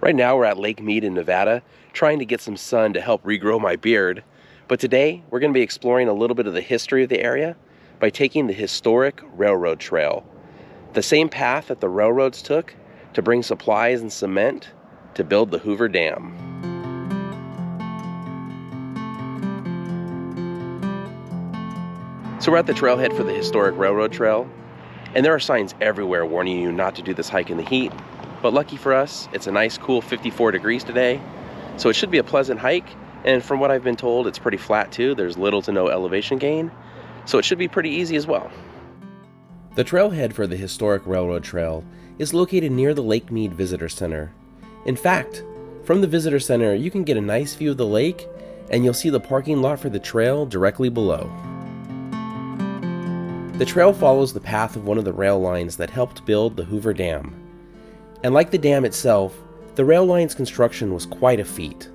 Right now we're at Lake Mead in Nevada, trying to get some sun to help regrow my beard. But today we're going to be exploring a little bit of the history of the area by taking the historic railroad trail. The same path that the railroads took to bring supplies and cement to build the Hoover Dam. So we're at the trailhead for the historic railroad trail, and there are signs everywhere warning you not to do this hike in the heat. But lucky for us, it's a nice cool 54 degrees today, so it should be a pleasant hike. And from what I've been told, it's pretty flat too. There's little to no elevation gain, so it should be pretty easy as well. The trailhead for the historic railroad trail is located near the Lake Mead Visitor Center. In fact, from the Visitor Center, you can get a nice view of the lake, and you'll see the parking lot for the trail directly below. The trail follows the path of one of the rail lines that helped build the Hoover Dam. And like the dam itself, the rail line's construction was quite a feat.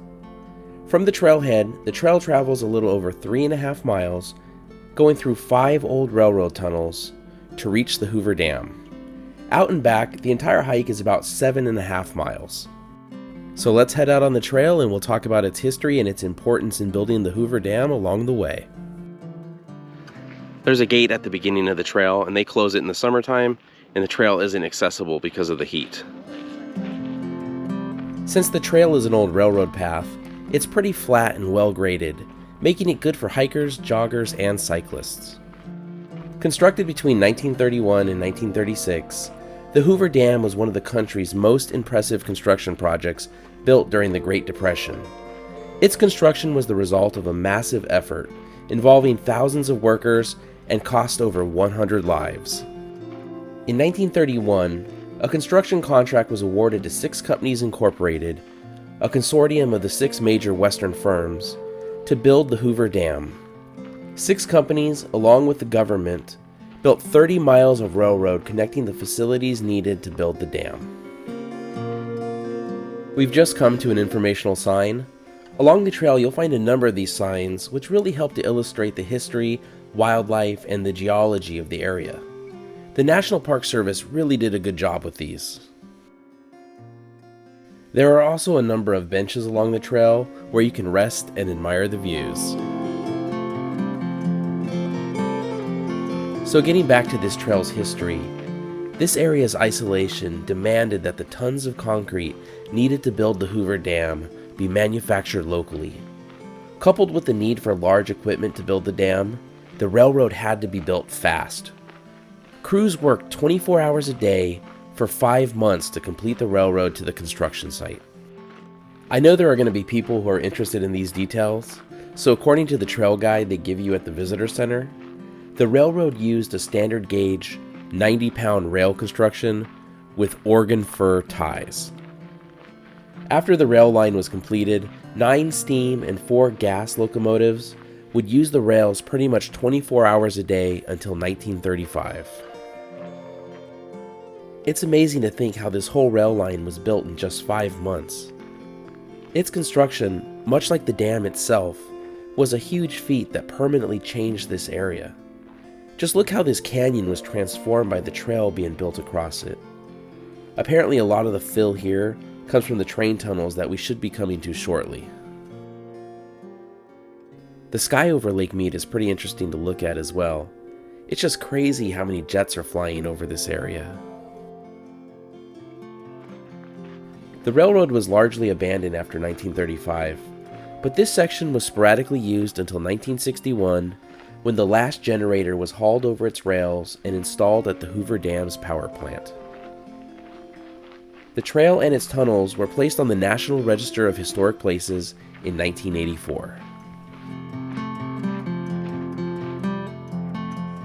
From the trailhead, the trail travels a little over 3.5 miles, going through 5 old railroad tunnels to reach the Hoover Dam. Out and back, the entire hike is about 7.5 miles. So let's head out on the trail and we'll talk about its history and its importance in building the Hoover Dam along the way. There's a gate at the beginning of the trail, and they close it in the summertime, and the trail isn't accessible because of the heat. Since the trail is an old railroad path, it's pretty flat and well graded, making it good for hikers, joggers, and cyclists. Constructed between 1931 and 1936, the Hoover Dam was one of the country's most impressive construction projects built during the Great Depression. Its construction was the result of a massive effort involving thousands of workers and cost over 100 lives. In 1931, a construction contract was awarded to 6 companies incorporated, a consortium of the 6 major Western firms, to build the Hoover Dam. 6 companies, along with the government, built 30 miles of railroad connecting the facilities needed to build the dam. We've just come to an informational sign. Along the trail, you'll find a number of these signs, which really help to illustrate the history, wildlife, and the geology of the area. The National Park Service really did a good job with these. There are also a number of benches along the trail where you can rest and admire the views. So getting back to this trail's history, this area's isolation demanded that the tons of concrete needed to build the Hoover Dam be manufactured locally. Coupled with the need for large equipment to build the dam, the railroad had to be built fast. Crews worked 24 hours a day for 5 months to complete the railroad to the construction site. I know there are going to be people who are interested in these details, so according to the trail guide they give you at the visitor center, the railroad used a standard gauge 90-pound rail construction with Oregon fir ties. After the rail line was completed, 9 steam and 4 gas locomotives would use the rails pretty much 24 hours a day until 1935. It's amazing to think how this whole rail line was built in just 5 months. Its construction, much like the dam itself, was a huge feat that permanently changed this area. Just look how this canyon was transformed by the trail being built across it. Apparently a lot of the fill here comes from the train tunnels that we should be coming to shortly. The sky over Lake Mead is pretty interesting to look at as well. It's just crazy how many jets are flying over this area. The railroad was largely abandoned after 1935, but this section was sporadically used until 1961 when the last generator was hauled over its rails and installed at the Hoover Dam's power plant. The trail and its tunnels were placed on the National Register of Historic Places in 1984.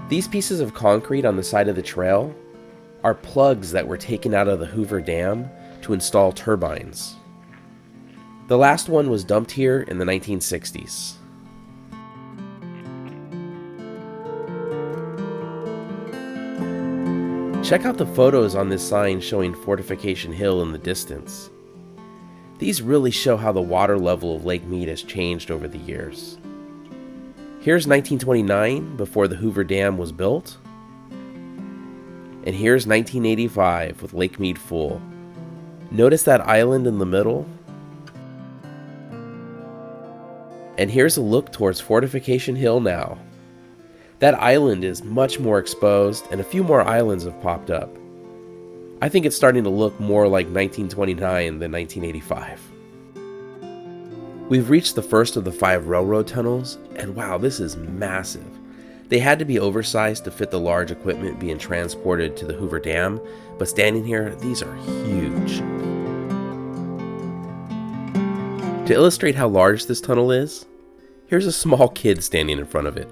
These pieces of concrete on the side of the trail are plugs that were taken out of the Hoover Dam to install turbines. The last one was dumped here in the 1960s. Check out the photos on this sign showing Fortification Hill in the distance. These really show how the water level of Lake Mead has changed over the years. Here's 1929, before the Hoover Dam was built. And here's 1985 with Lake Mead full. Notice that island in the middle? And here's a look towards Fortification Hill now. That island is much more exposed, and a few more islands have popped up. I think it's starting to look more like 1929 than 1985. We've reached the first of the 5 railroad tunnels, and wow, this is massive. They had to be oversized to fit the large equipment being transported to the Hoover Dam, but standing here, these are huge. To illustrate how large this tunnel is, here's a small kid standing in front of it.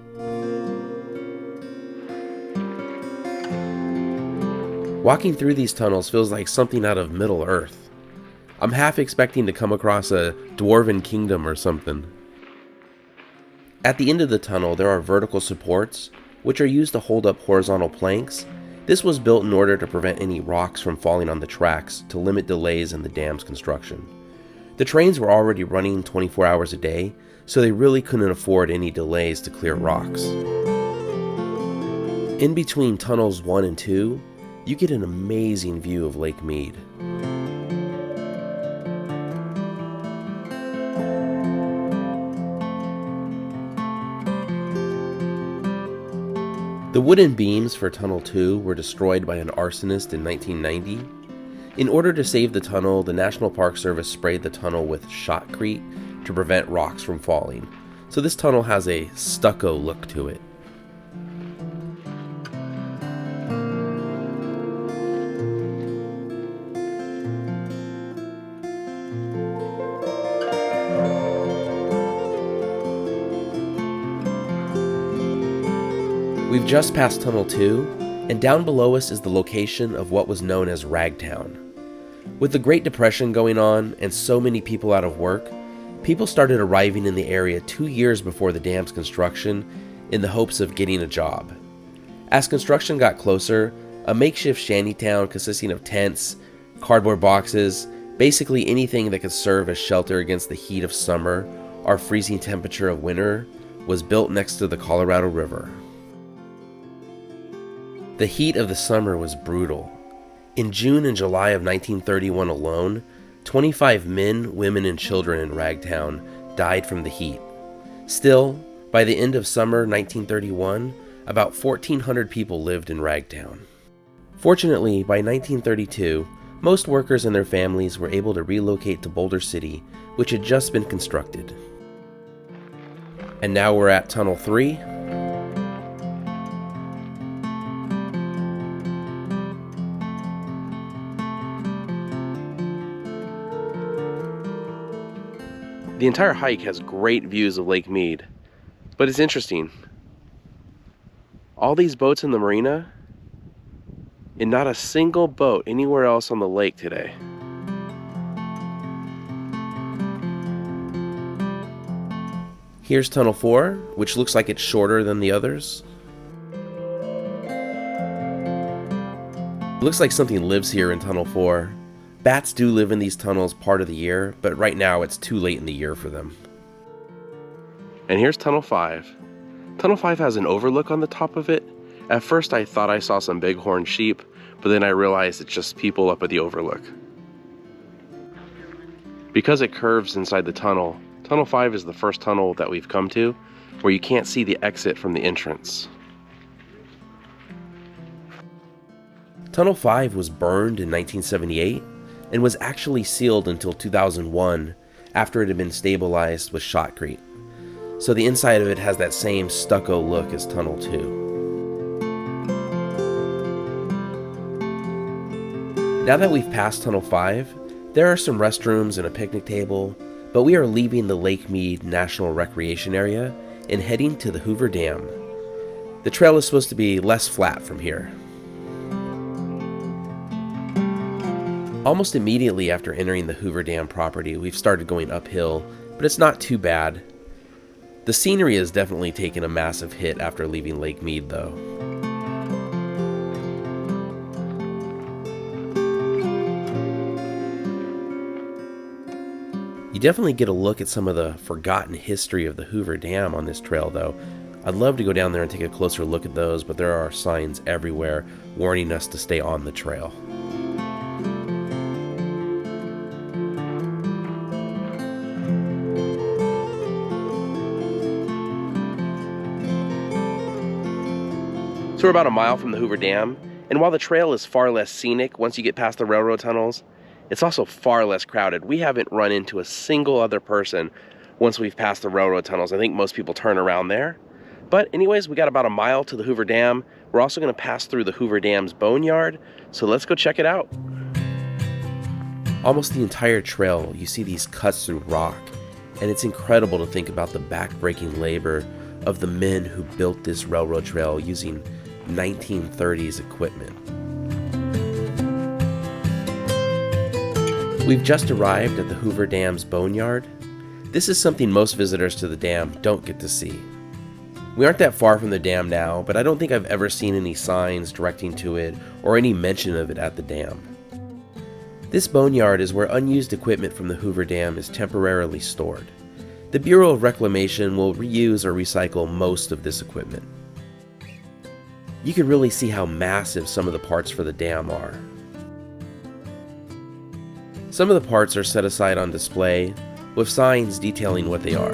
Walking through these tunnels feels like something out of Middle Earth. I'm half expecting to come across a dwarven kingdom or something. At the end of the tunnel, there are vertical supports, which are used to hold up horizontal planks. This was built in order to prevent any rocks from falling on the tracks to limit delays in the dam's construction. The trains were already running 24 hours a day, so they really couldn't afford any delays to clear rocks. In between tunnels 1 and 2, you get an amazing view of Lake Mead. The wooden beams for Tunnel 2 were destroyed by an arsonist in 1990. In order to save the tunnel, the National Park Service sprayed the tunnel with shotcrete to prevent rocks from falling. So this tunnel has a stucco look to it. We've just passed Tunnel 2, and down below us is the location of what was known as Ragtown. With the Great Depression going on and so many people out of work, people started arriving in the area 2 years before the dam's construction in the hopes of getting a job. As construction got closer, a makeshift shantytown consisting of tents, cardboard boxes, basically anything that could serve as shelter against the heat of summer or freezing temperature of winter, was built next to the Colorado River. The heat of the summer was brutal. In June and July of 1931 alone, 25 men, women, and children in Ragtown died from the heat. Still, by the end of summer 1931, about 1,400 people lived in Ragtown. Fortunately, by 1932, most workers and their families were able to relocate to Boulder City, which had just been constructed. And now we're at Tunnel 3. The entire hike has great views of Lake Mead, but it's interesting. All these boats in the marina, and not a single boat anywhere else on the lake today. Here's Tunnel 4, which looks like it's shorter than the others. It looks like something lives here in Tunnel 4. Bats do live in these tunnels part of the year, but right now it's too late in the year for them. And here's Tunnel 5. Tunnel 5 has an overlook on the top of it. At first I thought I saw some bighorn sheep, but then I realized it's just people up at the overlook. Because it curves inside the tunnel, Tunnel 5 is the first tunnel that we've come to where you can't see the exit from the entrance. Tunnel 5 was burned in 1978 and was actually sealed until 2001 after it had been stabilized with shotcrete. So the inside of it has that same stucco look as Tunnel 2. Now that we've passed Tunnel 5, there are some restrooms and a picnic table, but we are leaving the Lake Mead National Recreation Area and heading to the Hoover Dam. The trail is supposed to be less flat from here. Almost immediately after entering the Hoover Dam property, we've started going uphill, but it's not too bad. The scenery has definitely taken a massive hit after leaving Lake Mead, though. You definitely get a look at some of the forgotten history of the Hoover Dam on this trail, though. I'd love to go down there and take a closer look at those, but there are signs everywhere warning us to stay on the trail. So we're about a mile from the Hoover Dam, and while the trail is far less scenic once you get past the railroad tunnels, it's also far less crowded. We haven't run into a single other person once we've passed the railroad tunnels. I think most people turn around there. But anyways, we got about a mile to the Hoover Dam. We're also going to pass through the Hoover Dam's Boneyard, so let's go check it out. Almost the entire trail, you see these cuts through rock, and it's incredible to think about the back-breaking labor of the men who built this railroad trail using 1930s equipment. We've just arrived at the Hoover Dam's Boneyard. This is something most visitors to the dam don't get to see. We aren't that far from the dam now, but I don't think I've ever seen any signs directing to it or any mention of it at the dam. This boneyard is where unused equipment from the Hoover Dam is temporarily stored. The Bureau of Reclamation will reuse or recycle most of this equipment. You can really see how massive some of the parts for the dam are. Some of the parts are set aside on display, with signs detailing what they are.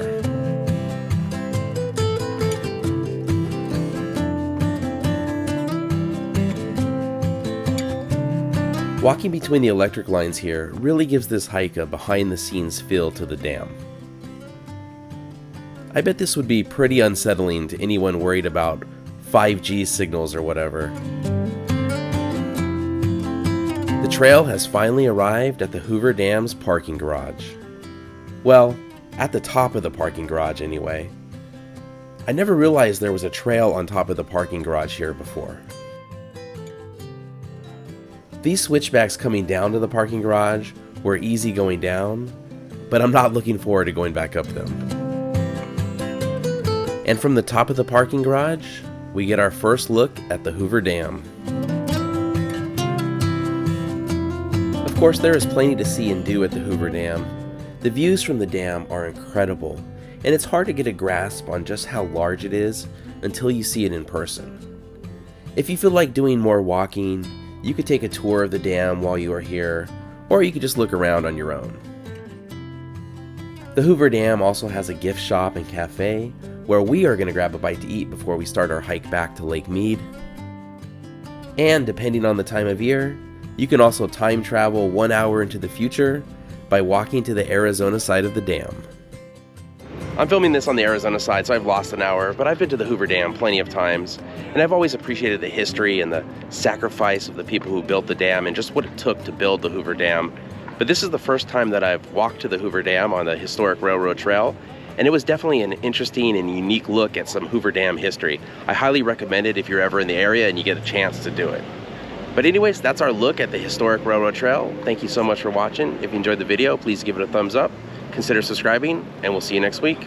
Walking between the electric lines here really gives this hike a behind-the-scenes feel to the dam. I bet this would be pretty unsettling to anyone worried about 5G signals or whatever. The trail has finally arrived at the Hoover Dam's parking garage. Well, at the top of the parking garage anyway. I never realized there was a trail on top of the parking garage here before. These switchbacks coming down to the parking garage were easy going down, but I'm not looking forward to going back up them. And from the top of the parking garage, we get our first look at the Hoover Dam. Of course, there is plenty to see and do at the Hoover Dam. The views from the dam are incredible, and it's hard to get a grasp on just how large it is until you see it in person. If you feel like doing more walking, you could take a tour of the dam while you are here, or you could just look around on your own. The Hoover Dam also has a gift shop and cafe where we are going to grab a bite to eat before we start our hike back to Lake Mead. And depending on the time of year, you can also time travel 1 hour into the future by walking to the Arizona side of the dam. I'm filming this on the Arizona side, so I've lost an hour, but I've been to the Hoover Dam plenty of times, and I've always appreciated the history and the sacrifice of the people who built the dam and just what it took to build the Hoover Dam. But this is the first time that I've walked to the Hoover Dam on the historic railroad trail, and it was definitely an interesting and unique look at some Hoover Dam history. I highly recommend it if you're ever in the area and you get a chance to do it. But anyways, that's our look at the historic railroad trail. Thank you so much for watching. If you enjoyed the video, please give it a thumbs up, consider subscribing, and we'll see you next week.